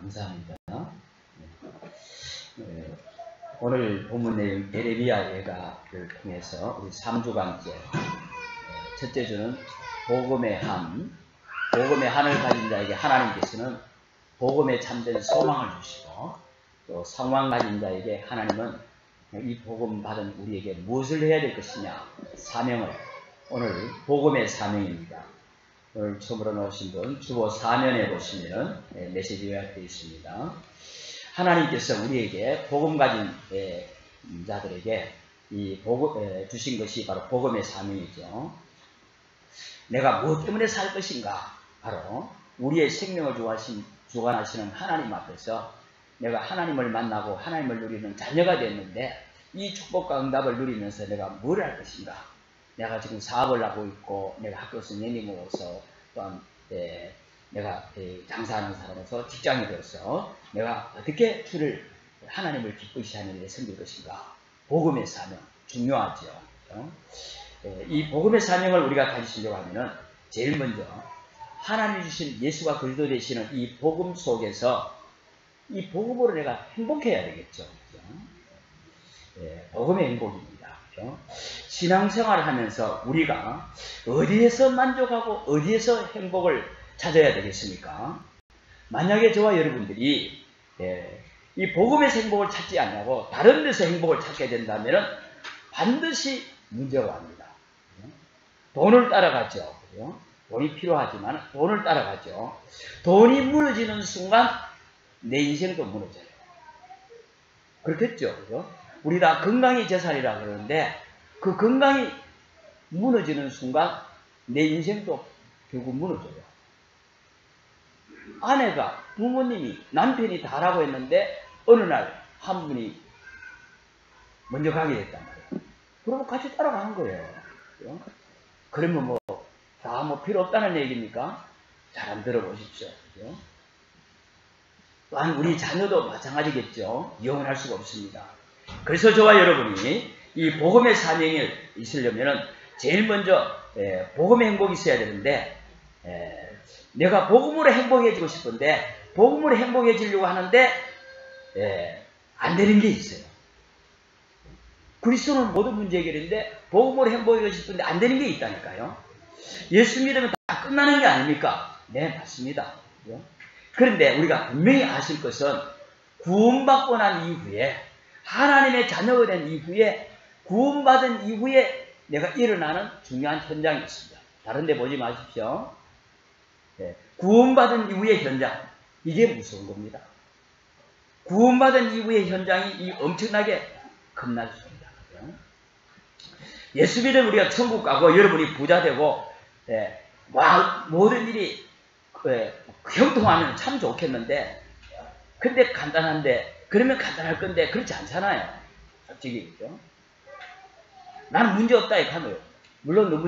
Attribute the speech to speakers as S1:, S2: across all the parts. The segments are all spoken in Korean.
S1: 감사합니다. 오늘 본문 내용 예레미야 예가를 통해서 우리 3주간째 첫째 주는 복음의 한, 복음의 한을 가진 자에게 하나님께서는 복음에 참된 소망을 주시고, 또 상황 가진 자에게 하나님은 이 복음 받은 우리에게 무엇을 해야 될 것이냐, 사명을, 오늘 복음의 사명입니다. 오늘 처음으로 나오신 분 주보 4면에 보시면 메시지가 되어 있습니다. 하나님께서 우리에게 복음 가진 자들에게 이 복음 주신 것이 바로 복음의 사명이죠. 내가 무엇 때문에 살 것인가? 바로 우리의 생명을 주관하시는 하나님 앞에서 내가 하나님을 만나고 하나님을 누리는 자녀가 됐는데, 이 축복과 응답을 누리면서 내가 뭘 할 것인가? 내가 지금 사업을 하고 있고, 내가 학교 선생님으로서, 또한 내가 장사하는 사람으로서, 직장이 되어서 내가 어떻게 주를, 하나님을 기쁘시 하는 일에 섬길 것인가? 복음의 사명, 중요하죠. 이 복음의 사명을 우리가 가지시려고 하면은 제일 먼저 하나님 주신 예수가 그리스도 되시는 이 복음 속에서 이 복음으로 내가 행복해야 되겠죠. 복음의 행복입니다. 신앙생활을 하면서 우리가 어디에서 만족하고 어디에서 행복을 찾아야 되겠습니까? 만약에 저와 여러분들이 이 복음에서 행복을 찾지 않냐고 다른 데서 행복을 찾게 된다면 반드시 문제가 옵니다. 돈을 따라가죠. 돈이 필요하지만 돈을 따라가죠. 돈이 무너지는 순간 내 인생도 무너져요. 그렇겠죠. 그죠? 우리 다 건강이 재산이라 그러는데, 그 건강이 무너지는 순간 내 인생도 결국 무너져요. 아내가, 부모님이, 남편이 다라고 했는데 어느 날 한 분이 먼저 가게 됐단 말이에요. 그러고 같이 따라가는 거예요. 그러면 뭐 다 필요 없다는 얘기입니까? 잘 안 들어보십시오. 또한 우리 자녀도 마찬가지겠죠. 영원할 수가 없습니다. 그래서 저와 여러분이 이 복음의 사명이 있으려면 제일 먼저 복음의 행복이 있어야 되는데, 내가 복음으로 행복해지고 싶은데 복음으로 행복해지려고 하는데 안 되는 게 있어요. 그리스도는 모든 문제 해결인데 복음으로 행복해지고 싶은데 안 되는 게 있다니까요. 예수 믿으면 다 끝나는 게 아닙니까? 네, 맞습니다. 그런데 우리가 분명히 아실 것은 구원받고 난 이후에, 하나님의 자녀가 된 이후에, 구원받은 이후에 내가 일어나는 중요한 현장이 있습니다. 다른 데 보지 마십시오. 구원받은 이후의 현장, 이게 무서운 겁니다. 구원받은 이후의 현장이 엄청나게 겁나습니다. 예수 믿으면 우리가 천국 가고 여러분이 부자 되고 모든 일이 형통하면 참 좋겠는데, 근데 간단한데, 그러면 간단할 건데 그렇지 않잖아요. 솔직히. 그죠? 나는 문제 없다 이렇게 하면, 물론 너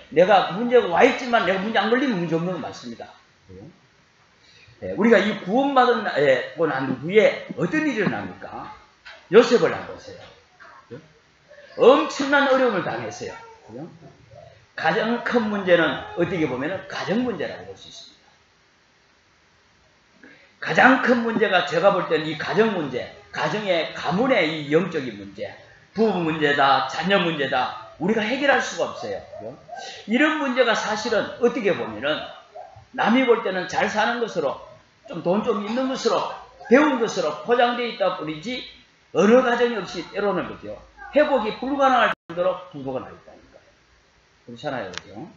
S1: 내가 문제가 와 있지만 내가 문제 안 걸리면 문제 없는 건 맞습니다. 우리가 이 구원받고 난 후에 어떤 일이 일어납니까? 요셉을 한번 보세요. 엄청난 어려움을 당했어요. 가장 큰 문제는 어떻게 보면 가정 문제라고 볼 수 있습니다. 가장 큰 문제가 제가 볼 때는 이 가정 문제, 가정의 가문의 이 영적인 문제, 부부 문제다, 자녀 문제다, 우리가 해결할 수가 없어요. 이런 문제가 사실은 어떻게 보면은 남이 볼 때는 잘 사는 것으로, 좀 돈 좀 있는 것으로, 배운 것으로 포장되어 있다 뿐이지 어느 가정이 없이 때로는 그죠, 회복이 불가능할 정도로 부도가 나 있다니까요. 그렇잖아요. 그죠?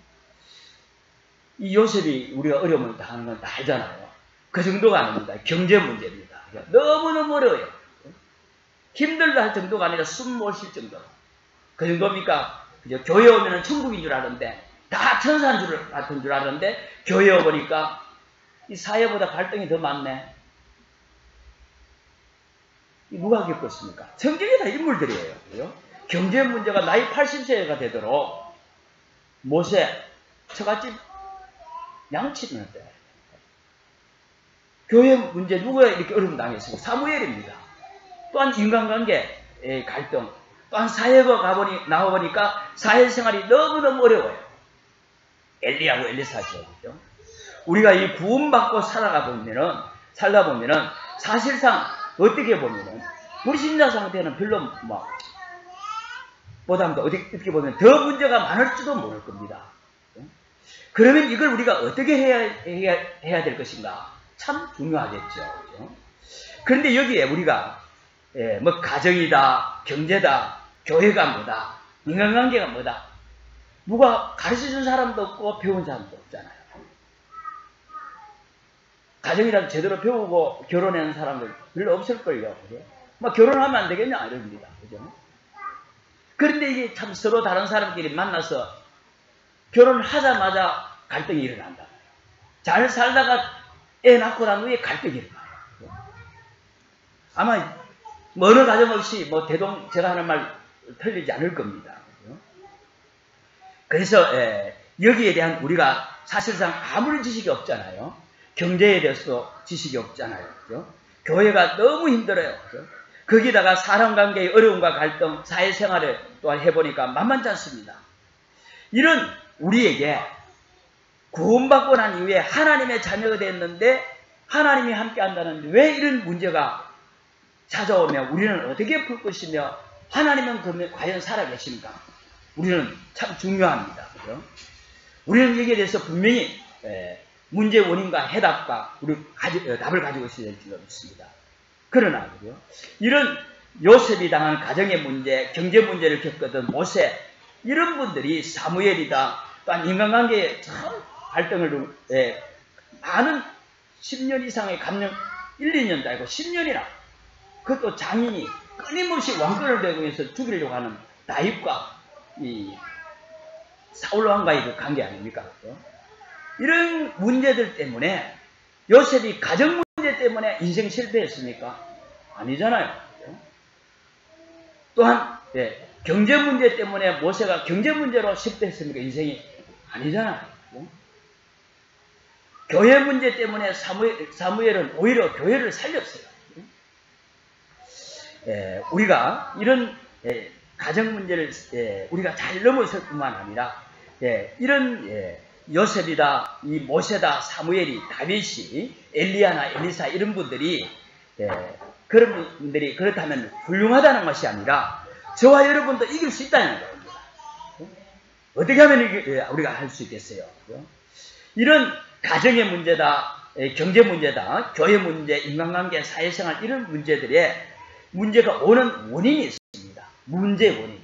S1: 이 요셉이 우리가 어려움을 당하는 건 다 알잖아요. 그 정도가 아닙니다. 경제 문제입니다. 너무너무 어려워요. 힘들다 할 정도가 아니라 숨 못 쉴 정도로. 그 정도입니까? 그죠? 교회 오면 천국인 줄 알았는데, 다 천사인 줄 같은 줄 알았는데, 교회 오보니까 이 사회보다 갈등이 더 많네. 누가 겪었습니까? 성경에 다 인물들이에요. 그죠? 경제 문제가 나이 80세가 되도록 모세, 처갓집 양치는 때. 교회 문제 누가 이렇게 어려움 당했습니까? 사무엘입니다. 또한 인간관계 갈등, 또한 사회가 나와보니까 사회생활이 너무너무 어려워요. 엘리하고 엘리사죠. 그죠? 우리가 이 구원받고 살아가 보면은 살다 보면은 사실상 어떻게 보면은 불신자 상태는 별로 뭐 보다도 어떻게 보면 더 문제가 많을지도 모를 겁니다. 그러면 이걸 우리가 어떻게 해야 될 것인가? 참 중요하겠죠. 그죠? 그런데 여기에 우리가 뭐 가정이다, 경제다, 교회가 뭐다, 인간관계가 뭐다, 누가 가르쳐준 사람도 없고 배운 사람도 없잖아요. 가정이라도 제대로 배우고 결혼하는 사람들 별로 없을걸요. 그죠? 뭐 결혼하면 안 되겠냐 이럽니다. 그죠? 그런데 이게 참 서로 다른 사람끼리 만나서 결혼을 하자마자 갈등이 일어난다. 잘 살다가 애 낳고 난 후에 갈등이 일어나요. 아마 뭐 어느 가정 없이 뭐 제가 하는 말 틀리지 않을 겁니다. 그래서 여기에 대한 우리가 사실상 아무런 지식이 없잖아요. 경제에 대해서도 지식이 없잖아요. 그죠? 교회가 너무 힘들어요. 그죠? 거기다가 사람관계의 어려움과 갈등, 사회생활을 또한 해보니까 만만치 않습니다. 이런 우리에게 구원받고 난 이후에 하나님의 자녀가 됐는데 하나님이 함께한다는데 왜 이런 문제가 찾아오며 우리는 어떻게 풀 것이며 하나님은 그러면 과연 살아계신가? 우리는 참 중요합니다. 그죠? 우리는 여기에 대해서 분명히 문제 원인과 해답과 우리 답을 가지고 있어야 될 필요가 있습니다. 그러나 그죠? 이런 요셉이 당한 가정의 문제, 경제 문제를 겪었던 모세 이런 분들이 사무엘이다 또한 인간관계에 참 갈등을 많은 10년 이상의 감령 1, 2년도 아니고 10년이나 그것도 장인이 끊임없이 왕권을 대공해서 죽이려고 하는 다윗과 이 사울 왕과의 그 관계 아닙니까? 그렇죠? 이런 문제들 때문에 요셉이 가정 문제 때문에 인생 실패했습니까? 아니잖아요. 그렇죠? 또한 경제 문제 때문에 모세가 경제 문제로 실패했습니까? 인생이 아니잖아요. 그렇죠? 교회 문제 때문에 사무엘은 오히려 교회를 살렸어요. 우리가 이런 가정 문제를 우리가 잘 넘어설 뿐만 아니라 이런 요셉이다, 이 모세다, 사무엘이, 다윗이, 엘리야나 엘리사 이런 분들이 그런 분들이 그렇다면 훌륭하다는 것이 아니라 저와 여러분도 이길 수 있다는 겁니다. 어떻게 하면 우리가 할 수 있겠어요? 이런 가정의 문제다, 경제 문제다, 교회 문제, 인간관계, 사회생활 이런 문제들에 문제가 오는 원인이 있습니다. 문제의 원인.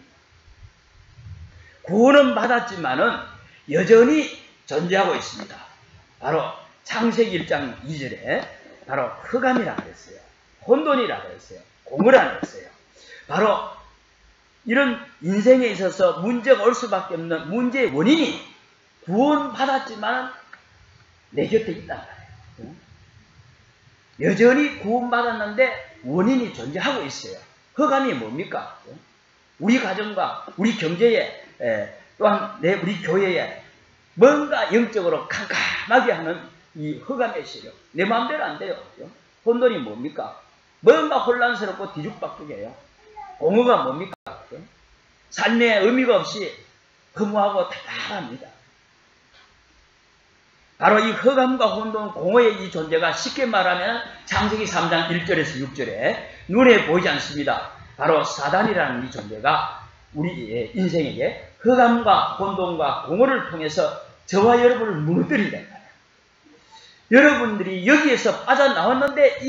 S1: 구원은 받았지만은 여전히 존재하고 있습니다. 바로 창세기 1장 2절에 바로 흑암이라고 했어요. 혼돈이라고 했어요. 공허라고 했어요. 바로 이런 인생에 있어서 문제가 올 수밖에 없는 문제의 원인이 구원받았지만 내 곁에 있단 말이에요. 여전히 구원받았는데 원인이 존재하고 있어요. 흑암이 뭡니까? 우리 가정과 우리 경제에 또한 우리 교회에 뭔가 영적으로 캄캄하게 하는 이 흑암의 세력. 내 마음대로 안 돼요. 혼돈이 뭡니까? 뭔가 혼란스럽고 뒤죽박죽이 해요. 공허가 뭡니까? 삶에 의미가 없이 허무하고 답답합니다. 바로 이 흑암과 혼돈, 공허의 이 존재가 쉽게 말하면 창세기 3장 1절에서 6절에 눈에 보이지 않습니다. 바로 사단이라는 이 존재가 우리 인생에게 흑암과 혼돈과 공허를 통해서 저와 여러분을 무너뜨린다. 여러분들이 여기에서 빠져나왔는데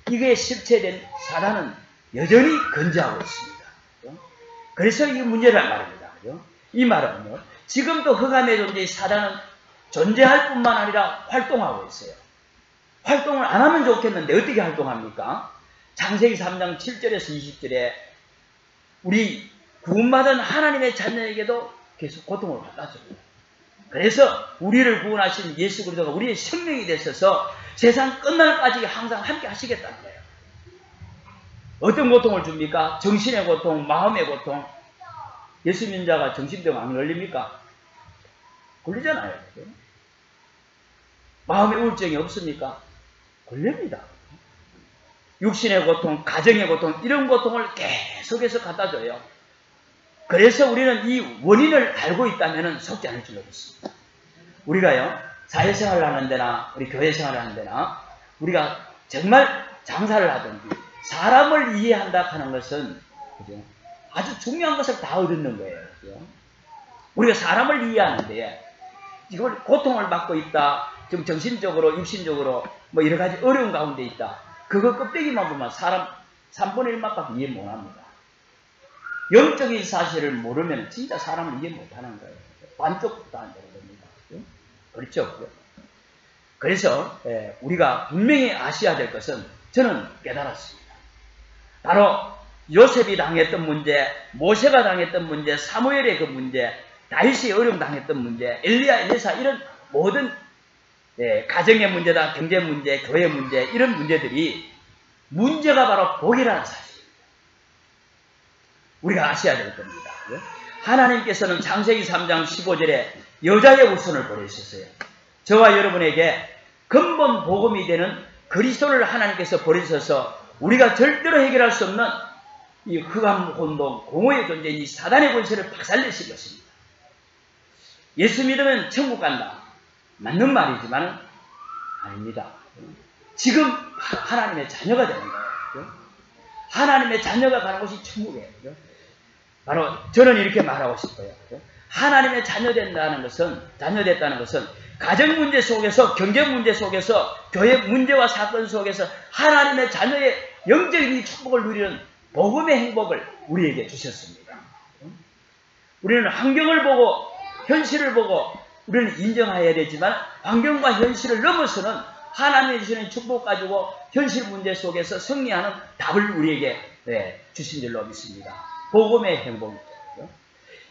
S1: 이게 실체된 사단은 여전히 건재하고 있습니다. 그래서 이 문제를 말합니다. 이 말은요, 지금도 흑암의 존재의 사단은 존재할 뿐만 아니라 활동하고 있어요. 활동을 안 하면 좋겠는데 어떻게 활동합니까? 창세기 3장 7절에서 20절에 우리 구원받은 하나님의 자녀에게도 계속 고통을 갖다 줍니다. 그래서 우리를 구원하신 예수 그리스도가 우리의 생명이 되셔서 세상 끝날까지 항상 함께 하시겠다는 거예요. 어떤 고통을 줍니까? 정신의 고통, 마음의 고통. 예수 믿는 자가 정신병 안 걸립니까? 걸리잖아요. 마음의 우울증이 없습니까? 걸립니다. 육신의 고통, 가정의 고통, 이런 고통을 계속해서 갖다 줘요. 그래서 우리는 이 원인을 알고 있다면 속지 않을 줄로 믿습니다. 우리가요, 사회생활을 하는 데나, 우리 교회생활을 하는 데나, 우리가 정말 장사를 하든지 사람을 이해한다 하는 것은 그죠? 아주 중요한 것을 다 얻는 거예요. 그죠? 우리가 사람을 이해하는데 이걸 고통을 받고 있다, 좀 정신적으로, 육신적으로 뭐 여러 가지 어려운 가운데 있다. 그거 껍데기만 보면 사람 3분의 1만밖에 이해 못합니다. 영적인 사실을 모르면 진짜 사람을 이해 못하는 거예요. 반쪽도 안 되는 겁니다. 그렇죠? 그래서 우리가 분명히 아셔야 될 것은 저는 깨달았습니다. 바로 요셉이 당했던 문제, 모세가 당했던 문제, 사무엘의 그 문제, 다윗이 어려움 당했던 문제, 엘리야, 엘리사 이런 모든 가정의 문제다, 경제 문제, 교회 문제 이런 문제들이 문제가 바로 복이라는 사실입니다. 우리가 아셔야 될 겁니다. 하나님께서는 창세기 3장 15절에 여자의 후손을 보내셨어요. 저와 여러분에게 근본 복음이 되는 그리스도를 하나님께서 보내셔서 우리가 절대로 해결할 수 없는 이 흑암 혼돈, 공허의 존재인 이 사단의 권세를 박살내신 것입니다. 예수 믿으면 천국 간다. 맞는 말이지만 아닙니다. 지금 하나님의 자녀가 되는 거예요. 하나님의 자녀가 가는 곳이 천국이에요. 바로 저는 이렇게 말하고 싶어요. 하나님의 자녀됐다는 것은 가정 문제 속에서, 경제 문제 속에서, 교회 문제와 사건 속에서 하나님의 자녀의 영적인 축복을 누리는 복음의 행복을 우리에게 주셨습니다. 우리는 환경을 보고 현실을 보고 우리는 인정해야 되지만 환경과 현실을 넘어서는 하나님이 주시는 축복 가지고 현실 문제 속에서 승리하는 답을 우리에게 주신 줄로 믿습니다. 복음의 행복이죠.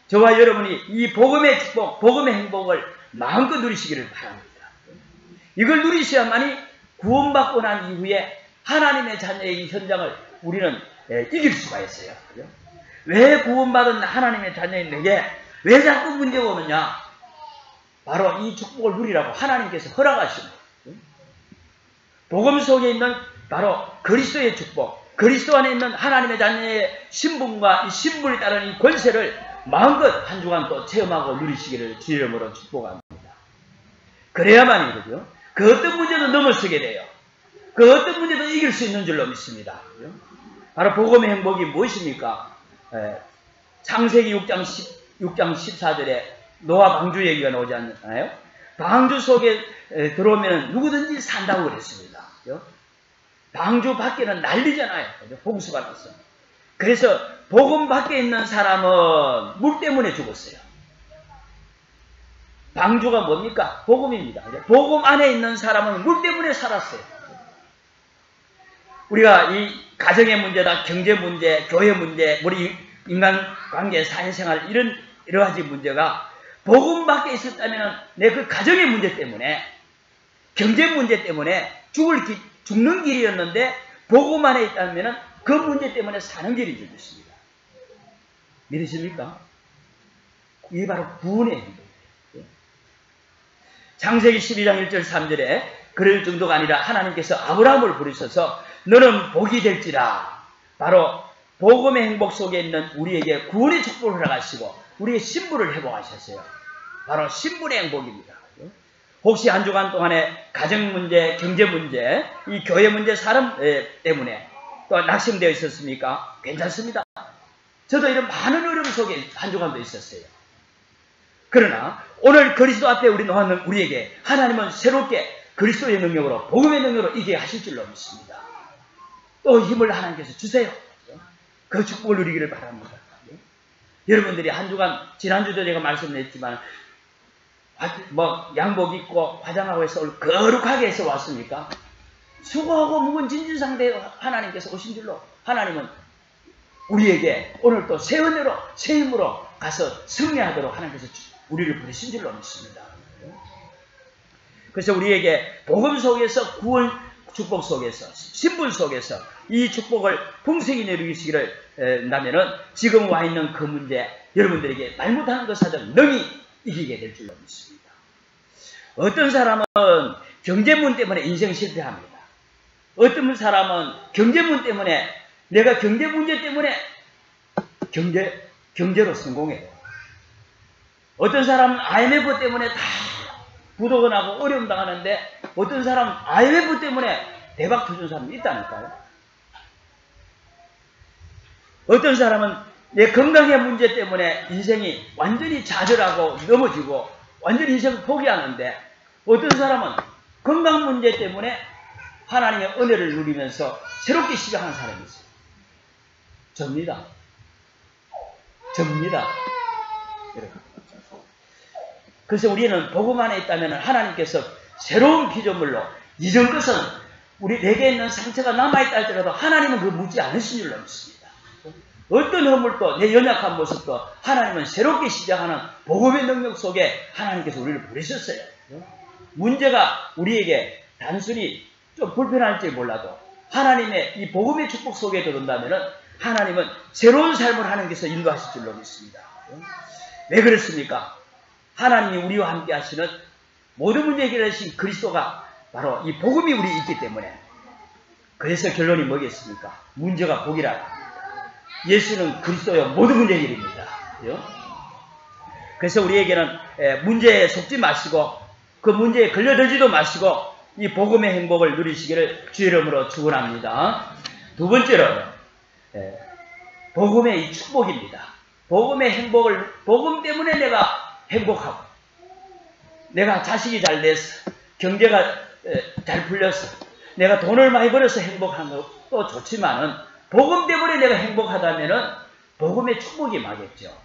S1: 저와 여러분이 이 복음의 축복, 복음의 행복을 마음껏 누리시기를 바랍니다. 이걸 누리셔야만이 구원받고 난 이후에 하나님의 자녀의 이 현장을 우리는 이길 수가 있어요. 왜 구원받은 하나님의 자녀인 내게 왜 자꾸 문제가 오느냐? 바로 이 축복을 누리라고 하나님께서 허락하신 거예요. 복음 속에 있는 바로 그리스도의 축복, 그리스도 안에 있는 하나님의 자녀의 신분과 이 신분에 따른 이 권세를 마음껏 한 주간 또 체험하고 누리시기를 주 이름으로 축복합니다. 그래야만이거든요. 그 어떤 문제도 넘어서게 돼요. 그 어떤 문제도 이길 수 있는 줄로 믿습니다. 바로 복음의 행복이 무엇입니까? 창세기 6장 14절에 노아 방주 얘기가 나오지 않나요? 방주 속에 들어오면 누구든지 산다고 그랬습니다. 방주 밖에는 난리잖아요. 홍수가 났어요. 그래서 복음 밖에 있는 사람은 물 때문에 죽었어요. 방주가 뭡니까? 복음입니다. 복음 안에 있는 사람은 물 때문에 살았어요. 우리가 이 가정의 문제다, 경제 문제, 교회 문제, 우리 인간관계, 사회생활 이런 여러 가지 문제가 복음 밖에 있었다면 내 그 가정의 문제 때문에, 경제 문제 때문에 죽는 길이었는데 복음 안에 있다면 그 문제 때문에 사는 길이 되었습니다. 믿으십니까? 이게 바로 구원의 행동이에요. 창세기 12장 1절 3절에 그럴 정도가 아니라 하나님께서 아브라함을 부르셔서 너는 복이 될지라. 바로 복음의 행복 속에 있는 우리에게 구원의 축복을 허락하시고 우리의 신분을 회복하셨어요. 바로 신분의 행복입니다. 혹시 한 주간 동안에 가정 문제, 경제 문제, 이 교회 문제, 사람 때문에 또 낙심되어 있었습니까? 괜찮습니다. 저도 이런 많은 어려움 속에 한 주간도 있었어요. 그러나 오늘 그리스도 앞에 우리 놓았는 우리에게 하나님은 새롭게 그리스도의 능력으로, 복음의 능력으로 이기게 하실 줄로 믿습니다. 또 힘을 하나님께서 주세요. 그 축복을 누리기를 바랍니다. 여러분들이 한 주간, 지난주도 제가 말씀드렸지만 양복 입고 화장하고 해서 거룩하게 해서 왔습니까? 수고하고 묵은 진진상대 하나님께서 오신 줄로 하나님은 우리에게 오늘 또 새 은혜로, 새 힘으로 가서 승리하도록 하나님께서 우리를 부르신 줄로 믿습니다. 그래서 우리에게 복음 속에서, 구원 축복 속에서, 신분 속에서 이 축복을 풍성히 누리시기를 나면은 지금 와 있는 그 문제, 여러분들에게 말 못하는 것을 능히 이기게 될 줄로 믿습니다. 어떤 사람은 경제문 때문에 인생 실패합니다. 어떤 사람은 경제문 때문에, 내가 경제 문제 때문에 경제로 성공해요. 어떤 사람은 IMF 때문에 다 부도가 나고 어려움 당하는데, 어떤 사람은 IMF 때문에 대박 터준 사람이 있다니까요. 어떤 사람은 내 건강의 문제 때문에 인생이 완전히 좌절하고 넘어지고 완전히 인생을 포기하는데, 어떤 사람은 건강 문제 때문에 하나님의 은혜를 누리면서 새롭게 시작하는 사람이 있어요. 접니다. 그래서 우리는 복음 안에 있다면 하나님께서 새로운 피조물로, 이전 것은 우리 내게 있는 상처가 남아있다 할지라도 하나님은 그거 묻지 않으신 줄로 믿습니다. 어떤 허물도 내 연약한 모습도 하나님은 새롭게 시작하는 복음의 능력 속에 하나님께서 우리를 부르셨어요. 문제가 우리에게 단순히 좀 불편할지 몰라도 하나님의 이 복음의 축복 속에 들어온다면 하나님은 새로운 삶을 하나님께서 인도하실 줄로 믿습니다. 왜 그렇습니까? 하나님이 우리와 함께 하시는 모든 문제 해결하신 그리스도가 바로 이 복음이 우리 있기 때문에, 그래서 결론이 뭐겠습니까? 문제가 복이라. 예수는 그리스도의 모든 문제 해결입니다. 그래서 우리에게는 문제에 속지 마시고 그 문제에 걸려들지도 마시고 이 복음의 행복을 누리시기를 주의 이름으로 축원합니다. 두 번째로 복음의 이 축복입니다. 복음의 행복을, 복음 때문에 내가 행복하고, 내가 자식이 잘 돼서, 경제가 잘 풀려서, 내가 돈을 많이 벌어서 행복한 것도 좋지만은 복음 때문에 내가 행복하다면은 복음의 축복이 임하겠죠.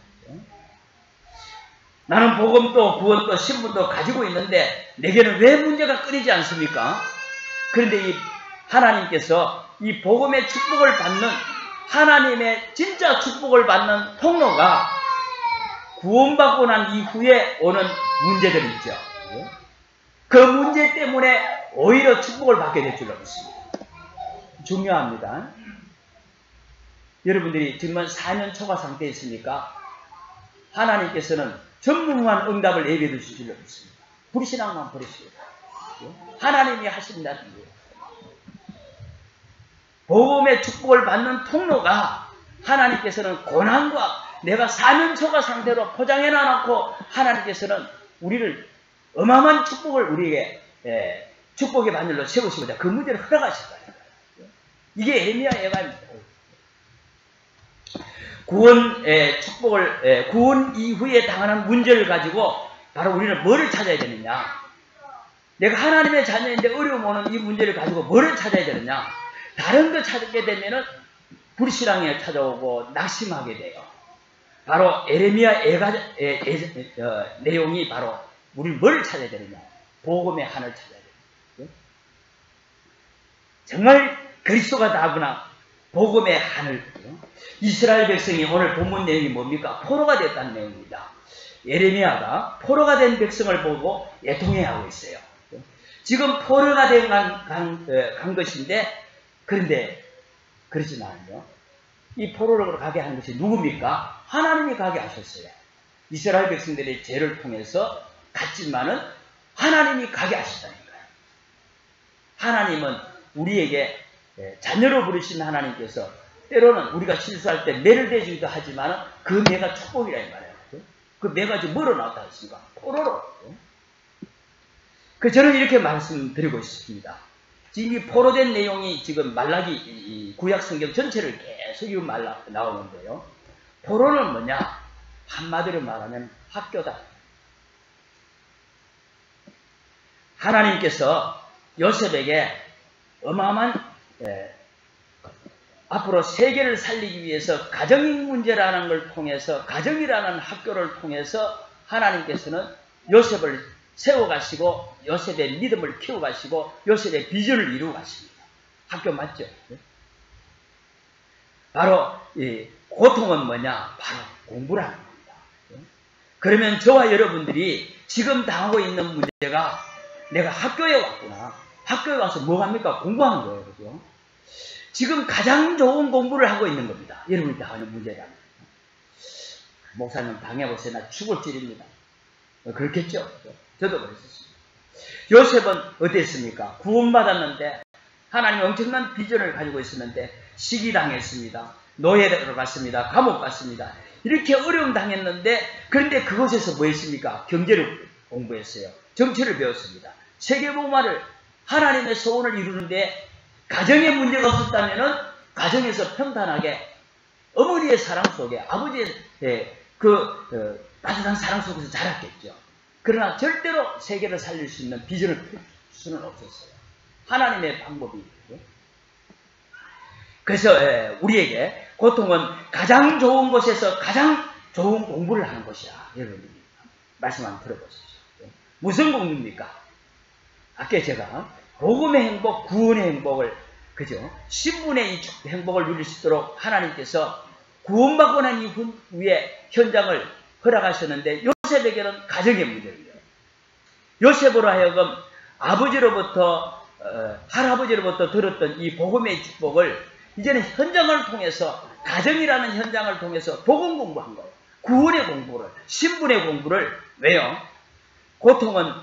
S1: 나는 복음도 구원도 신분도 가지고 있는데 내게는 왜 문제가 끊이지 않습니까? 그런데 이 하나님께서 이 복음의 축복을 받는, 하나님의 진짜 축복을 받는 통로가 구원받고 난 이후에 오는 문제들이 있죠. 그 문제 때문에 오히려 축복을 받게 될 줄로 믿습니다. 중요합니다. 여러분들이 지금 4년 초과 상태에 있으니까 하나님께서는 전무후무한 응답을 예비해 주실 줄로 믿습니다. 불신앙만 버리십니다. 하나님이 하신다는 거예요. 복음의 축복을 받는 통로가, 하나님께서는 고난과 내가 4년 초과 상태로 포장해 놔놓고 하나님께서는 우리를 어마어마한 축복을 우리에게 축복의 바늘로 세우시고자 그 문제를 허락하셨다는 거예요. 이게 에레미야 예언입니다. 구원의 축복을, 구원 이후에 당하는 문제를 가지고 바로 우리는 뭐를 찾아야 되느냐? 내가 하나님의 자녀인데 어려움 오는 이 문제를 가지고 뭐를 찾아야 되느냐? 다른 거 찾게 되면은 불신앙에 찾아오고 낙심하게 돼요. 바로 에레미야 내용이 바로 우리는 뭘 찾아야 되느냐? 복음의 하늘 찾아야 돼요. 정말 그리스도가 나구나. 복음의 하늘. 이스라엘 백성이 오늘 본문 내용이 뭡니까? 포로가 됐다는 내용입니다. 에레미야가 포로가 된 백성을 보고 애통해하고 있어요. 지금 포로가 간 것인데, 그런데 그렇지만요, 이 포로로 가게 한 것이 누굽니까? 하나님이 가게 하셨어요. 이스라엘 백성들의 죄를 통해서 갔지만은 하나님이 가게 하셨다는 거예요. 하나님은 우리에게 자녀로 부르신 하나님께서 때로는 우리가 실수할 때 매를 대주기도 하지만 그 매가 축복이라 이 말이에요. 그 매가 지금 뭐로 나왔다 했습니까? 포로로. 저는 이렇게 말씀드리고 있습니다. 지금 이 포로된 내용이 지금 말라기 구약 성경 전체를 계속 나오는데요. 포로는 뭐냐? 한마디로 말하면 학교다. 하나님께서 요셉에게 어마어마한 앞으로 세계를 살리기 위해서 가정의 문제라는 걸 통해서, 가정이라는 학교를 통해서 하나님께서는 요셉을 세워가시고 요셉의 믿음을 키워가시고 요셉의 비전을 이루어가십니다. 학교 맞죠? 바로 이 고통은 뭐냐? 바로 공부라는 겁니다. 그러면 저와 여러분들이 지금 당하고 있는 문제가 내가 학교에 왔구나. 학교에 와서 뭐 합니까? 공부하는 거예요. 그죠? 지금 가장 좋은 공부를 하고 있는 겁니다. 여러분이 당하는 문제라면. 목사님 당해보세요. 나 죽을 질입니다. 그렇겠죠? 저도 그랬었습니다. 요셉은 어땠습니까? 구원받았는데 하나님 엄청난 비전을 가지고 있었는데 시기당했습니다. 노예로 갔습니다. 감옥 갔습니다. 이렇게 어려움 당했는데, 그런데 그곳에서 뭐 했습니까? 경제를 공부했어요. 정치를 배웠습니다. 세계복음화를, 하나님의 소원을 이루는데 가정에 문제가 없었다면은 가정에서 평탄하게 어머니의 사랑 속에 아버지의 따뜻한 사랑 속에서 자랐겠죠. 그러나 절대로 세계를 살릴 수 있는 비전을 펼칠 수는 없었어요. 하나님의 방법이. 그래서 우리에게 고통은 가장 좋은 곳에서 가장 좋은 공부를 하는 것이야. 여러분 말씀 한번 들어보십시오. 무슨 공부입니까? 아까 제가 복음의 행복, 구원의 행복을 그죠? 신분의 이 행복을 누릴 수 있도록 하나님께서 구원받고 난 이후에 현장을 허락하셨는데 요셉에게는 가정의 문제예요. 요셉으로 하여금 아버지로부터 할아버지로부터 들었던 이 복음의 축복을 이제는 현장을 통해서 가정이라는 현장을 통해서 복음 공부한 거예요. 구원의 공부를, 신분의 공부를. 왜요? 고통은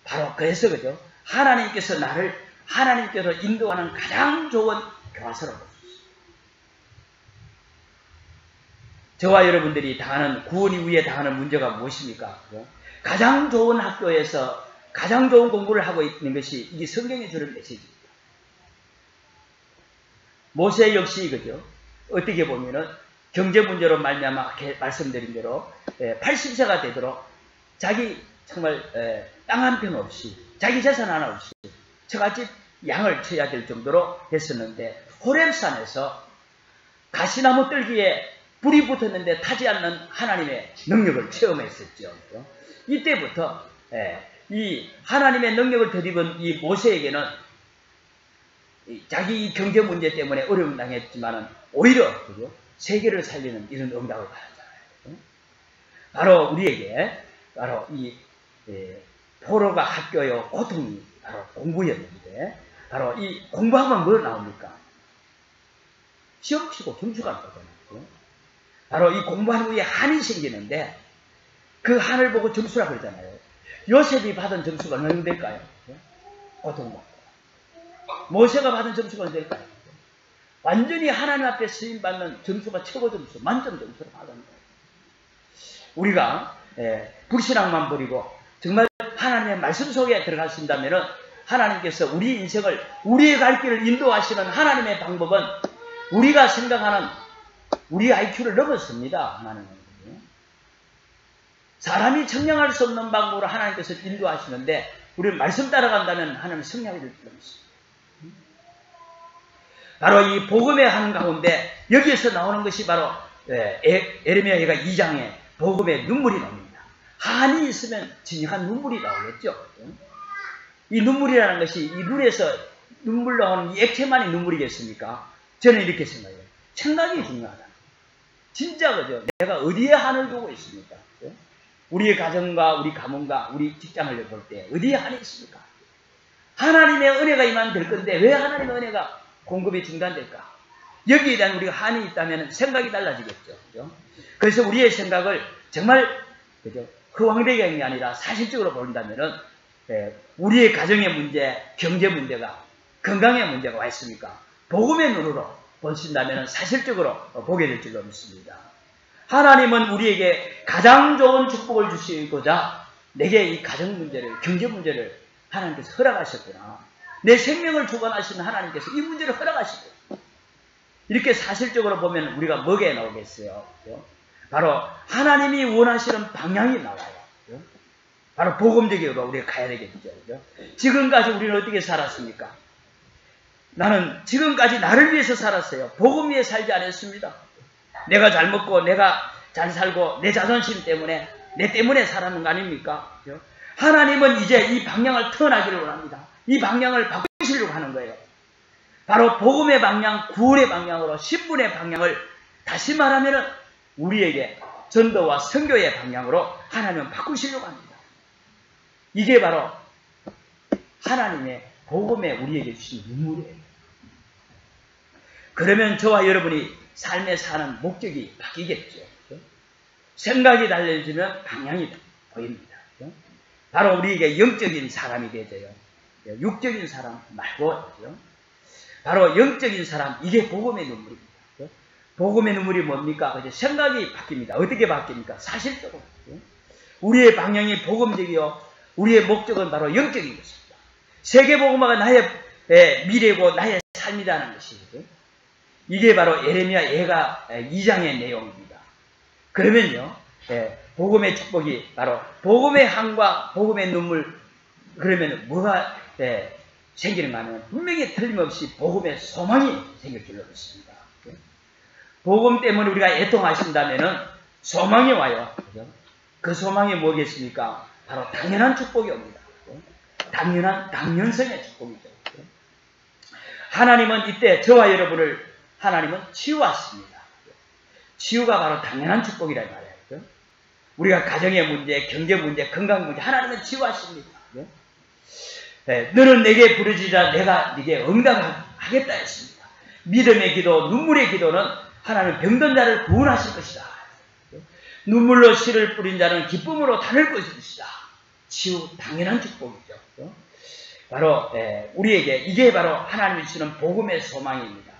S1: 바로 그래서 그죠? 하나님께서 나를 하나님께서 인도하는 가장 좋은 교과서라고 보십시오. 저와 여러분들이 당하는 구원 이후에 당하는 문제가 무엇입니까? 그죠? 가장 좋은 학교에서 가장 좋은 공부를 하고 있는 것이 이게 성경이 주는 메시지입니다. 모세 역시 그죠? 어떻게 보면은 경제 문제로 말미암아 말씀드린 대로 80세가 되도록 자기 정말 땅 한 평 없이 자기 재산 하나 없이 처갓집 양을 쳐야 될 정도로 했었는데 호렘산에서 가시나무 뜰기에 불이 붙었는데 타지 않는 하나님의 능력을 체험했었죠. 이때부터 이 하나님의 능력을 덧입은 이 모세에게는 자기 경제 문제 때문에 어려움 당했지만은 오히려 그죠? 세계를 살리는 이런 응답을 받았잖아요. 바로 우리에게 바로 이 포로가 학교요 고통이 바로 공부였는데 바로 이 공부하면 뭐 나옵니까? 시험 치고 점수가 나오잖아요. 바로 이 공부한 후에 한이 생기는데 그 한을 보고 점수라 그러잖아요. 요셉이 받은 점수가 어느 정도 될까요? 고통받고. 모세가 받은 점수가 어느 정도 될까요? 완전히 하나님 앞에 쓰임받는 점수가 최고 점수, 만점 점수를 받은 거예요. 우리가 불신앙만 버리고 정말 하나님의 말씀 속에 들어가신다면 하나님께서 우리 인생을 우리의 갈 길을 인도하시는 하나님의 방법은 우리가 생각하는 우리 IQ를 넘었습니다. 하나님은. 사람이 청량할 수 없는 방법으로 하나님께서 인도하시는데 우리는 말씀 따라간다면 하나님은 성량이 될 필요 없습니다. 바로 이 복음의 한가운데 여기에서 나오는 것이 바로 에레미야가 2장에 복음의 눈물이 나옵니다. 한이 있으면 진정한 눈물이 나오겠죠. 이 눈물이라는 것이 이 눈에서 눈물 나오는 이 액체만이 눈물이겠습니까? 저는 이렇게 생각해요. 생각이 중요하다. 진짜 그죠? 내가 어디에 한을 두고 있습니까? 우리의 가정과 우리 가문과 우리 직장을 볼 때 어디에 한이 있습니까? 하나님의 은혜가 임하면 될 건데 왜 하나님의 은혜가 공급이 중단될까? 여기에 대한 우리가 한이 있다면 생각이 달라지겠죠. 그죠? 그래서 우리의 생각을 정말 그죠? 허황되게 아니라 사실적으로 본다면 우리의 가정의 문제, 경제 문제가 건강의 문제가 와 있습니까? 복음의 눈으로 보신다면 사실적으로 보게 될 줄로 믿습니다. 하나님은 우리에게 가장 좋은 축복을 주시고자 내게 이 가정 문제를, 경제 문제를 하나님께서 허락하셨구나. 내 생명을 주관하시는 하나님께서 이 문제를 허락하시고 이렇게 사실적으로 보면 우리가 뭐게 나오겠어요? 바로 하나님이 원하시는 방향이 나와요. 바로 복음적으로 우리가 가야 되겠죠. 지금까지 우리는 어떻게 살았습니까? 나는 지금까지 나를 위해서 살았어요. 복음 위해 살지 않았습니다. 내가 잘 먹고 내가 잘 살고 내 자존심 때문에 내 때문에 살았는 거 아닙니까? 하나님은 이제 이 방향을 턴하기를 원합니다. 이 방향을 바꾸시려고 하는 거예요. 바로 복음의 방향, 구원의 방향으로 신분의 방향을 다시 말하면 우리에게 전도와 선교의 방향으로 하나님은 바꾸시려고 합니다. 이게 바로 하나님의 복음에 우리에게 주신 눈물이에요. 그러면 저와 여러분이 삶에 사는 목적이 바뀌겠죠. 생각이 달라지면 방향이 보입니다. 바로 우리에게 영적인 사람이 되져요. 육적인 사람 말고 바로 영적인 사람, 이게 복음의 눈물입니다. 복음의 눈물이 뭡니까? 생각이 바뀝니다. 어떻게 바뀝니까? 사실적으로. 우리의 방향이 복음적이요. 우리의 목적은 바로 영적인 것입니다. 세계복음화가 나의 미래고 나의 삶이라는 것이거든요. 이게 바로 예레미야 예가 2장의 내용입니다. 그러면요, 복음의 축복이 바로 복음의 향과 복음의 눈물, 그러면 뭐가 생기는가 하면 분명히 틀림없이 복음의 소망이 생길 줄로 믿습니다. 복음 때문에 우리가 애통하신다면은 소망이 와요. 그죠? 그 소망이 뭐겠습니까? 바로 당연한 축복이 옵니다. 당연성의 축복이죠. 하나님은 이때 저와 여러분을 하나님은 치유하십니다. 치유가 바로 당연한 축복이라 말이에요. 우리가 가정의 문제, 경제 문제, 건강 문제 하나님은 치유하십니다. 너는 내게 부르짖으라 내가 네게 응답하겠다 했습니다. 믿음의 기도, 눈물의 기도는 하나님 병든 자를 구원하실 것이다. 눈물로 씨를 뿌린 자는 기쁨으로 다를 것이다. 치유 당연한 축복이죠. 바로 우리에게 이게 바로 하나님이 주시는 복음의 소망입니다.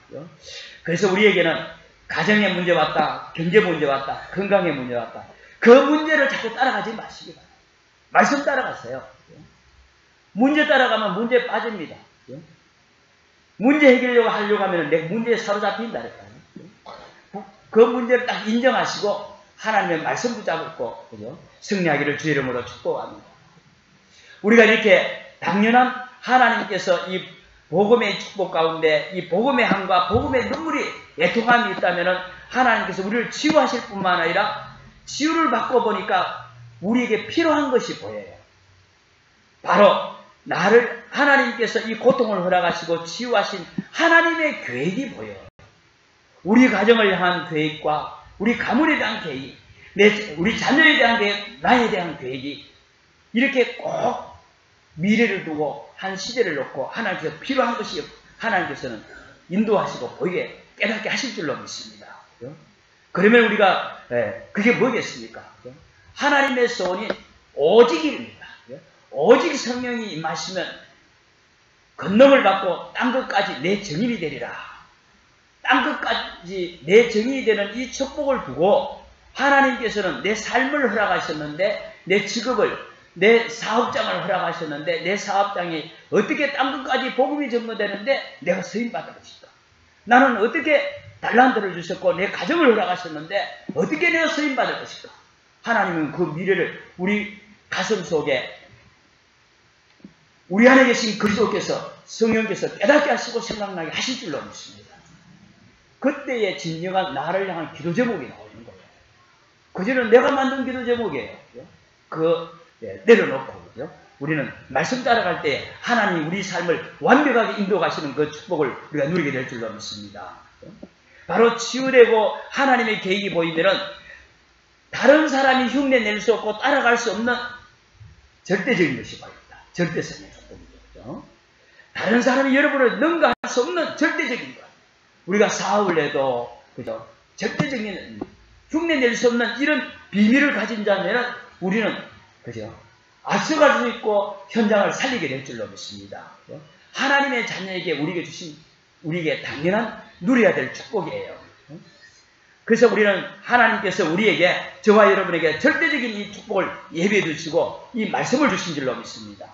S1: 그래서 우리에게는 가정의 문제 왔다, 경제 문제 왔다, 건강의 문제 왔다. 그 문제를 자꾸 따라가지 마시기 바랍니다. 말씀 따라가세요. 문제 따라가면 문제에 빠집니다. 문제 해결하려고 하면 내 문제에 사로잡힌다니까요. 그 문제를 딱 인정하시고 하나님의 말씀 붙잡고 그죠? 승리하기를 주의 이름으로 축복합니다. 우리가 이렇게 당연한 하나님께서 이 복음의 축복 가운데 이 복음의 향과 복음의 눈물이 애통함이 있다면 하나님께서 우리를 치유하실 뿐만 아니라 치유를 받고 보니까 우리에게 필요한 것이 보여요. 바로 나를 하나님께서 이 고통을 허락하시고 치유하신 하나님의 계획이 보여요. 우리 가정을 향한 계획과 우리 가문에 대한 계획, 우리 자녀에 대한 계획, 나에 대한 계획이 이렇게 꼭 미래를 두고 한 시대를 놓고 하나님께서 필요한 것이 하나님께서는 인도하시고 보이게 깨닫게 하실 줄로 믿습니다. 그러면 우리가 그게 뭐겠습니까? 하나님의 소원이 오직입니다. 오직 성령이 임하시면 권능을 받고 땅끝까지 내 증인이 되리라. 땅끝까지 내 증인이 되는 이 축복을 두고 하나님께서는 내 삶을 허락하셨는데 내 직업을 내 사업장을 허락하셨는데 내 사업장이 어떻게 땅끝까지 복음이 전거되는데 내가 쓰임받을 것일까? 나는 어떻게 달란트를 주셨고 내 가정을 허락하셨는데 어떻게 내가 쓰임받을 것일까? 하나님은 그 미래를 우리 가슴 속에 우리 안에 계신 그리스도께서 성령께서 깨닫게 하시고 생각나게 하실 줄로 믿습니다. 그때의 진정한 나를 향한 기도 제목이 나오는 거예요. 그전에는 내가 만든 기도 제목이에요. 내려놓고 그죠? 우리는 말씀 따라갈 때 하나님이 우리 삶을 완벽하게 인도하시는 그 축복을 우리가 누리게 될 줄로 믿습니다. 바로 치유되고 하나님의 계획이 보이면은 다른 사람이 흉내낼 수 없고 따라갈 수 없는 절대적인 것이 보입니다. 절대성의 축복이죠. 다른 사람이 여러분을 능가할 수 없는 절대적인 것. 우리가 사업을 해도 그죠? 절대적인 흉내낼 수 없는 이런 비밀을 가진 자면 우리는 그죠? 앞서갈 수 있고 현장을 살리게 될 줄로 믿습니다. 하나님의 자녀에게 우리에게 주신 우리에게 당연한 누려야 될 축복이에요. 그래서 우리는 하나님께서 우리에게 저와 여러분에게 절대적인 이 축복을 예비해 주시고 이 말씀을 주신 줄로 믿습니다.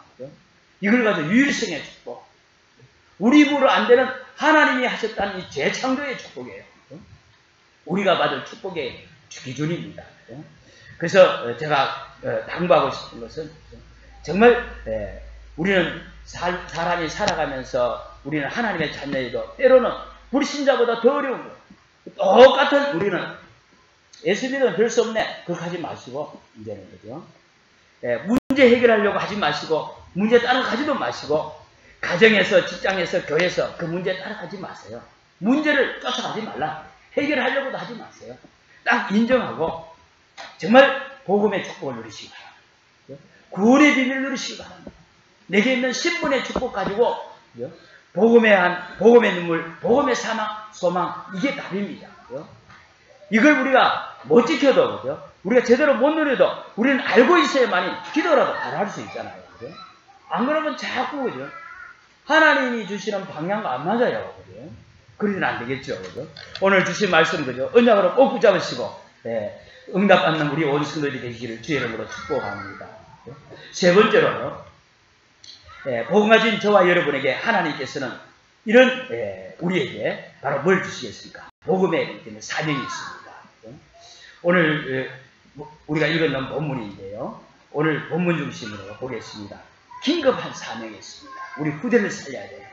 S1: 이걸 가지고 유일성의 축복, 우리 입으로 안 되는 하나님이 하셨다는 이 재창조의 축복이에요. 우리가 받을 축복의 기준입니다. 그래서 제가 당부하고 싶은 것은 정말 우리는 사람이 살아가면서 우리는 하나님의 자녀에도 때로는 불신자보다 더 어려운 거예요. 똑같은 우리는 예수님은 별 수 없네. 그렇게 하지 마시고 이제는 그죠? 문제 해결하려고 하지 마시고 문제 따라가지도 마시고 가정에서 직장에서 교회에서 그 문제 따라가지 마세요. 문제를 쫓아가지 말라. 해결하려고도 하지 마세요. 딱 인정하고 정말 복음의 축복을 누리시기 바랍니다. 구원의 비밀을 누리시기 바랍니다. 내게 있는 신분의 축복 가지고 복음의 눈물, 복음의 소망 이게 답입니다. 이걸 우리가 못 지켜도 그죠? 우리가 제대로 못 누려도 우리는 알고 있어야만이 기도라도 바로 할 수 있잖아요. 그죠? 안 그러면 자꾸 그죠? 하나님이 주시는 방향과 안 맞아요. 그죠? 그러면 안 되겠죠. 그죠? 오늘 주신 말씀 그죠? 언약으로 꼭 붙잡으시고 응답받는 우리 원수들이 되시기를 주의 이름으로 축복합니다. 세 번째로요. 복음을 가진 저와 여러분에게 하나님께서는 이런 우리에게 바로 뭘 주시겠습니까? 복음에 사명이 있습니다. 오늘 우리가 읽은 본문인데요. 오늘 본문 중심으로 보겠습니다. 긴급한 사명이 있습니다. 우리 후대를 살려야 돼요.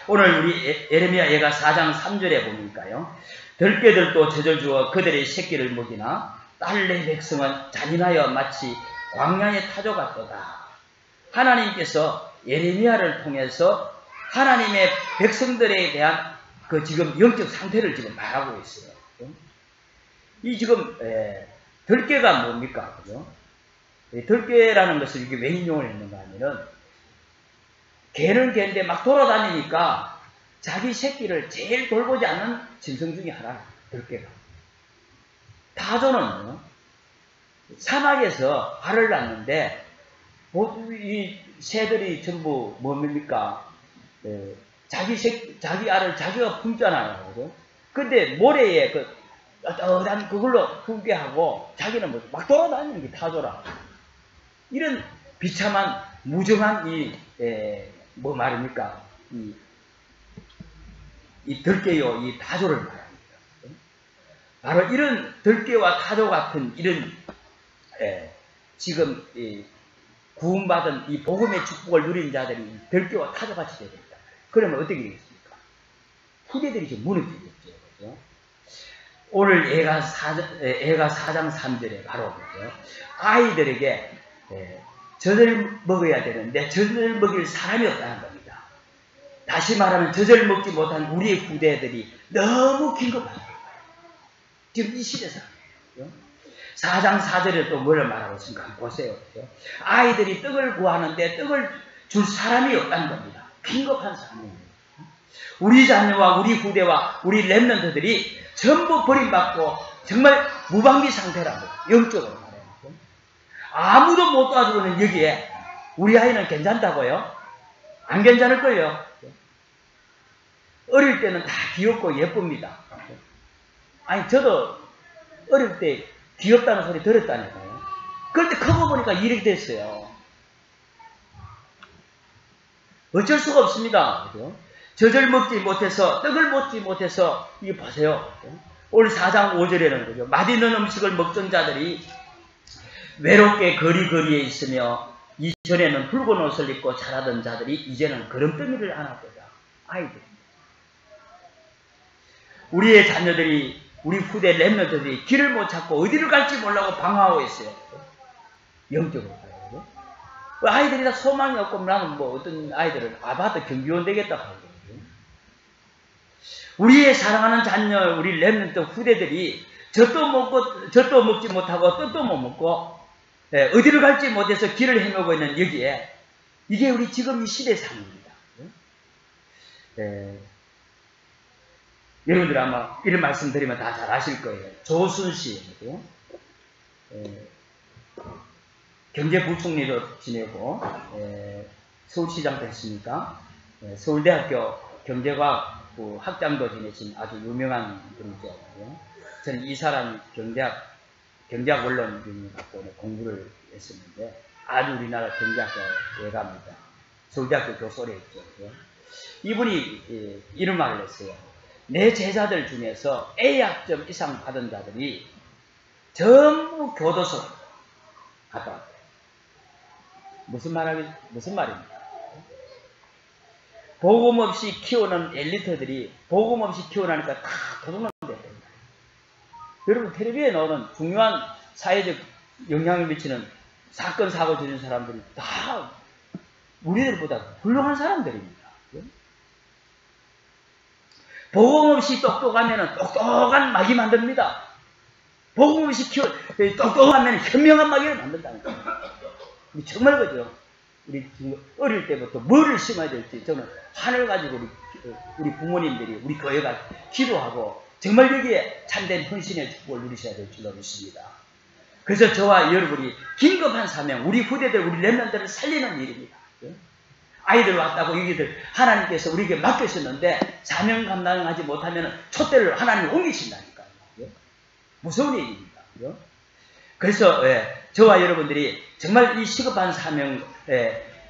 S1: 오늘 우리 예레미야 예가 4장 3절에 보니까요. 들깨들도 젖을 주어 그들의 새끼를 먹이나 딸내 백성은 잔인하여 마치 광야의 타조 같도다. 하나님께서 예레미야를 통해서 하나님의 백성들에 대한 그 지금 영적 상태를 지금 말하고 있어요. 이 지금 들깨가 뭡니까? 그죠? 들깨라는 것을 이게 왜 인용을 했는가 하면은 개는 개인데 막 돌아다니니까 자기 새끼를 제일 돌보지 않는 짐승 중에 하나, 들깨가. 타조는 사막에서 알을 낳는데 이 새들이 전부 뭡니까? 자기 알을 자기가 품잖아요. 그죠? 근데 모래에 그걸로 품게 하고 자기는 막 돌아다니는 게 타조라. 이런 비참한 무정한 뭐 말입니까? 이 들깨요, 이 타조를 말합니다. 바로 이런 들깨와 타조 같은 이런 지금 구원받은 이 복음의 축복을 누린 자들이 들깨와 타조같이 되야 됩니다. 그러면 어떻게 되겠습니까? 후대들이 좀 무너지겠죠. 그죠? 오늘 애가 4장 3절에 바로 그죠? 아이들에게 젖을 먹어야 되는데 젖을 먹일 사람이 없다는 겁니다. 다시 말하면 젖을 먹지 못한 우리의 후대들이 너무 긴급한 거예요. 지금 이 시대상. 4장 4절에 또 뭘 말하고 있습니까? 보세요. 그죠? 아이들이 떡을 구하는데 떡을 줄 사람이 없다는 겁니다. 긴급한 상황입니다. 우리 자녀와 우리 후대와 우리 렘넌트들이 전부 버림받고 정말 무방비 상태라고 영적으로 말해요. 아무도 못 도와주고는 여기에 우리 아이는 괜찮다고요? 안 괜찮을걸요? 어릴 때는 다 귀엽고 예쁩니다. 아니 저도 어릴 때 귀엽다는 소리 들었다니까요. 그런데 커버 보니까 이렇게 됐어요. 어쩔 수가 없습니다. 그죠? 젖을 먹지 못해서 떡을 먹지 못해서 이거 보세요. 오늘 4장 5절에는 그죠? 맛있는 음식을 먹던 자들이 외롭게 거리거리에 있으며 이전에는 붉은 옷을 입고 자라던 자들이 이제는 거름더미를 안았도다. 아이들. 우리의 자녀들이 우리 후대 렘넌트들이 길을 못 찾고 어디를 갈지 몰라고 방황하고 있어요. 영적으로. 아이들이 다 소망이 없고 나는 뭐 어떤 아이들은 아파트 경비원 되겠다 하고. 우리의 사랑하는 자녀, 우리 렘넌트 후대들이 젖도 먹지 못하고 떡도 못 먹고 어디를 갈지 못해서 길을 헤매고 있는 여기에 이게 우리 지금 이 시대 상황입니다. 여러분들 아마 이런 말씀 드리면 다 잘 아실 거예요. 조순씨 경제부총리도 지내고 서울시장도 했으니까 서울대학교 경제과학부 학장도 지내신 아주 유명한 분이죠. 저는 이 사람 경제학 원론을 갖고 공부를 했었는데 아주 우리나라 경제학자 예가입니다. 서울대학교 교수를 했죠. 이분이 이런 말을 했어요. 내 제자들 중에서 A학점 이상 받은 자들이 전부 교도소 갔다 왔대요. 무슨 말입니까? 복음 없이 키우는 엘리트들이 복음 없이 키워나니까 다 도둑놈 됐다. 여러분 텔레비에 나오는 중요한 사회적 영향을 미치는 사건 사고 저지른 사람들이 다 우리들보다 훌륭한 사람들입니다. 복음 없이 똑똑하면 똑똑한 마귀 만듭니다. 복음 없이 똑똑하면 현명한 마귀를 만든다는 거예요. 정말 그죠? 우리 어릴 때부터 뭐를 심어야 될지 저는 하늘 가지고 우리 부모님들이 우리 교회가 기도하고 정말 여기에 참된 헌신의 축복을 누리셔야 될 줄로 믿습니다. 그래서 저와 여러분이 긴급한 사명, 우리 후대들, 우리 렘넌트를 살리는 일입니다. 아이들 왔다고 여기들 하나님께서 우리에게 맡기셨는데 사명 감당하지 못하면 촛대를 하나님이 옮기신다니까요. 무서운 일입니다. 그래서 저와 여러분들이 정말 이 시급한 사명,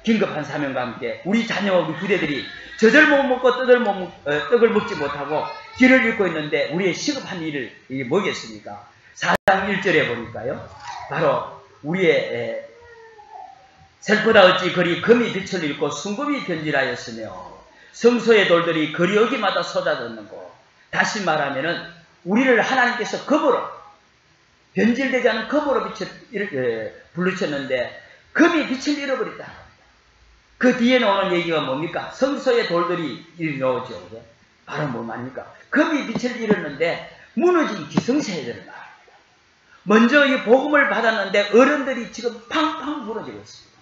S1: 긴급한 사명과 함께 우리 자녀와 우리 후대들이 젖을 못 먹고 떡을 먹지 못하고 길을 잃고 있는데 우리의 시급한 일을 이게 뭐겠습니까? 4장 1절에 보니까요. 바로 우리의 셀보다 어찌 거리 금이 빛을 잃고 순금이 변질하였으며 성소의 돌들이 거리 어기마다 쏟아졌는고. 다시 말하면은 우리를 하나님께서 금으로 변질되지 않은 금으로 부르셨는데 금이 빛을 잃어버렸다. 그 뒤에 나오는 얘기가 뭡니까? 성소의 돌들이 나오죠. 바로 뭐 말입니까? 금이 빛을 잃었는데 무너진 기성세대를 말합니다. 먼저 이 복음을 받았는데 어른들이 지금 팡팡 무너지고 있습니다.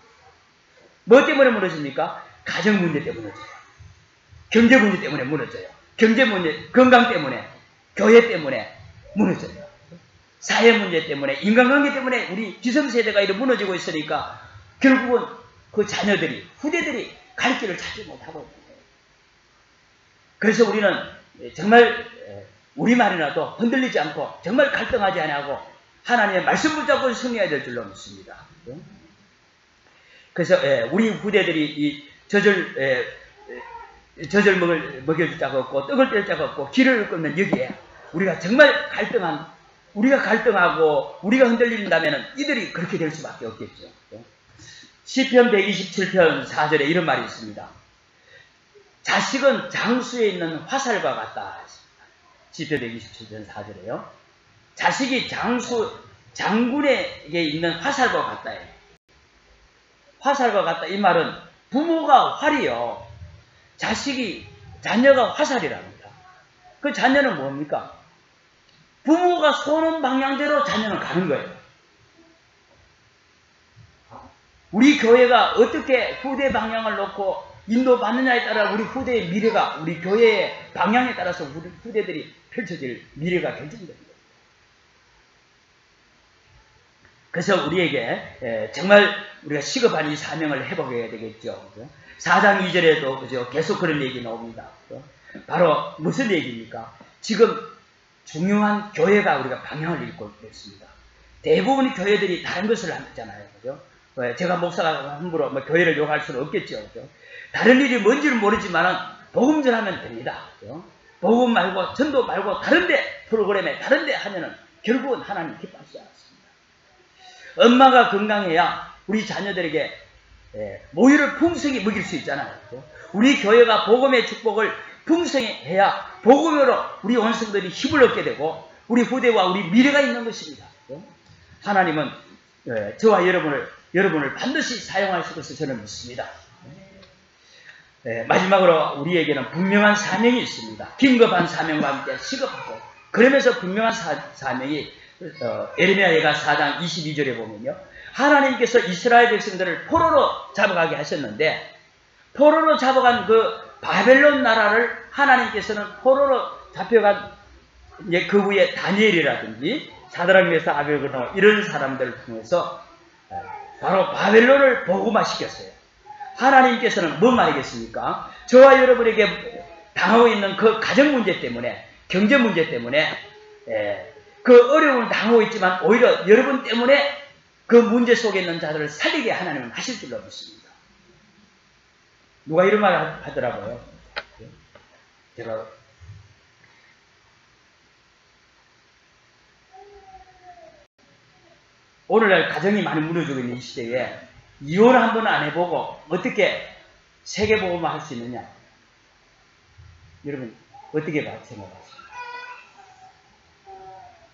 S1: 뭐 때문에 무너집니까? 가정 문제 때문에 무너져요. 경제 문제 때문에 무너져요. 경제 문제, 건강 때문에, 교회 때문에 무너져요. 사회 문제 때문에, 인간관계 때문에 우리 기성세대가 이렇게 무너지고 있으니까 결국은 그 자녀들이, 후대들이 갈 길을 찾지 못하고 있는 거예요. 그래서 우리는 정말 우리말이라도 흔들리지 않고 정말 갈등하지 않고 하나님의 말씀 붙잡고 승리해야 될 줄로 믿습니다. 그래서 우리 후대들이 이 젖을 먹여줄 자가 없고 떡을 뗄 자가 없고 길을 잃고는 여기에 우리가 정말 우리가 갈등하고 우리가 흔들린다면 이들이 그렇게 될 수밖에 없겠죠. 시편 127편 4절에 이런 말이 있습니다. 자식은 장수에 있는 화살과 같다. 시편 127편 4절에요. 자식이 장군에게 있는 화살과 같다. 화살과 같다. 이 말은 부모가 활이요. 자녀가 화살이랍니다. 그 자녀는 뭡니까? 부모가 쏘는 방향대로 자녀는 가는 거예요. 우리 교회가 어떻게 후대 방향을 놓고 인도받느냐에 따라 우리 후대의 미래가, 우리 교회의 방향에 따라서 우리 후대들이 펼쳐질 미래가 결정됩니다. 그래서 우리에게 정말 우리가 시급한 이 사명을 회복해야 되겠죠. 4장 2절에도 그죠? 계속 그런 얘기 나옵니다. 바로 무슨 얘기입니까? 지금 중요한 교회가 우리가 방향을 잃고 있습니다. 대부분의 교회들이 다른 것을 하잖아요. 그죠? 제가 목사가 함부로 교회를 욕할 수는 없겠죠. 그죠? 다른 일이 뭔지는 모르지만 복음 전하면 됩니다. 그죠? 복음 말고 전도 말고 다른데 프로그램에 다른데 하면은 결국은 하나님 기뻐하시지 않습니다. 엄마가 건강해야 우리 자녀들에게 모유를 풍성히 먹일 수 있잖아요. 그죠? 우리 교회가 복음의 축복을 풍성히 해야 복음으로 우리 원성들이 힘을 얻게 되고 우리 후대와 우리 미래가 있는 것입니다. 그죠? 하나님은 저와 여러분을 반드시 사용하실 것을 저는 믿습니다. 마지막으로 우리에게는 분명한 사명이 있습니다. 긴급한 사명과 함께 시급하고 그러면서 분명한 사명이 에레미야 예가 4장 22절에 보면요. 하나님께서 이스라엘 백성들을 포로로 잡아가게 하셨는데 포로로 잡아간 그 바벨론 나라를 하나님께서는 포로로 잡혀간 이제 그 후에 다니엘이라든지 사드락 메삭 아벨고노 이런 사람들을 통해서 바로 바벨론을 복음화시켰어요. 하나님께서는 뭔 말이겠습니까? 저와 여러분에게 당하고 있는 그 가정 문제 때문에 경제 문제 때문에 그 어려움을 당하고 있지만 오히려 여러분 때문에 그 문제 속에 있는 자들을 살리게 하나님은 하실 줄로 믿습니다. 누가 이런 말을 하더라고요. 제가 오늘날 가정이 많이 무너지고 있는 이 시대에 이혼을 한 번은 안 해보고 어떻게 세계복음을 할 수 있느냐? 여러분 어떻게 생각하십니까?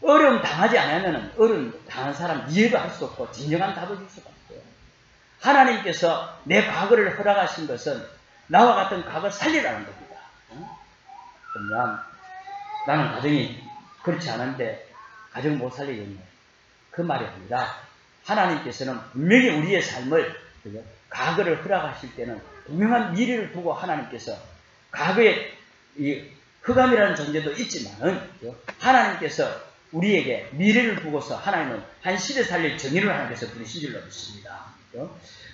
S1: 어려움 당하지 않으면 어려움 당한 사람 이해도 할 수 없고 진정한 답을 줄 수가 없어요. 하나님께서 내 과거를 허락하신 것은 나와 같은 과거를 살리라는 겁니다. 그러면 나는 가정이 그렇지 않은데 가정 못 살리겠네. 그 말이 아니라 하나님께서는 분명히 우리의 삶을 과거를 허락하실 때는 분명한 미래를 두고 하나님께서 과거에 이 흑암이라는 존재도 있지만은 하나님께서 우리에게 미래를 두고서 하나님은 한 시대 살릴 정의를 하나님께서 부르신 줄로 믿습니다.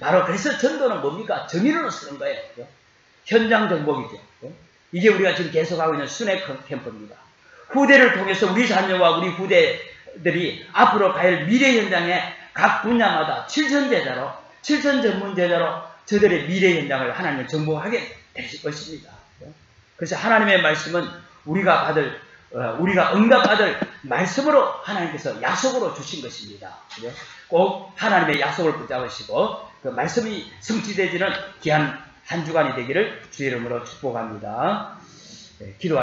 S1: 바로 그래서 전도는 뭡니까? 정의로 쓰는 거예요. 현장 정복이죠. 이게 우리가 지금 계속하고 있는 순회 캠프입니다. 후대를 통해서 우리 자녀와 우리 후대들이 앞으로 갈 미래 현장에 각 분야마다 7천 제자로 7천 전문 제자로 저들의 미래 현장을 하나님은 정복하게 되실 것입니다. 그래서 하나님의 말씀은 우리가 응답받을 말씀으로 하나님께서 약속으로 주신 것입니다. 꼭 하나님의 약속을 붙잡으시고 그 말씀이 성취되지는 귀한 한 주간이 되기를 주의 이름으로 축복합니다. 기도하겠습니다.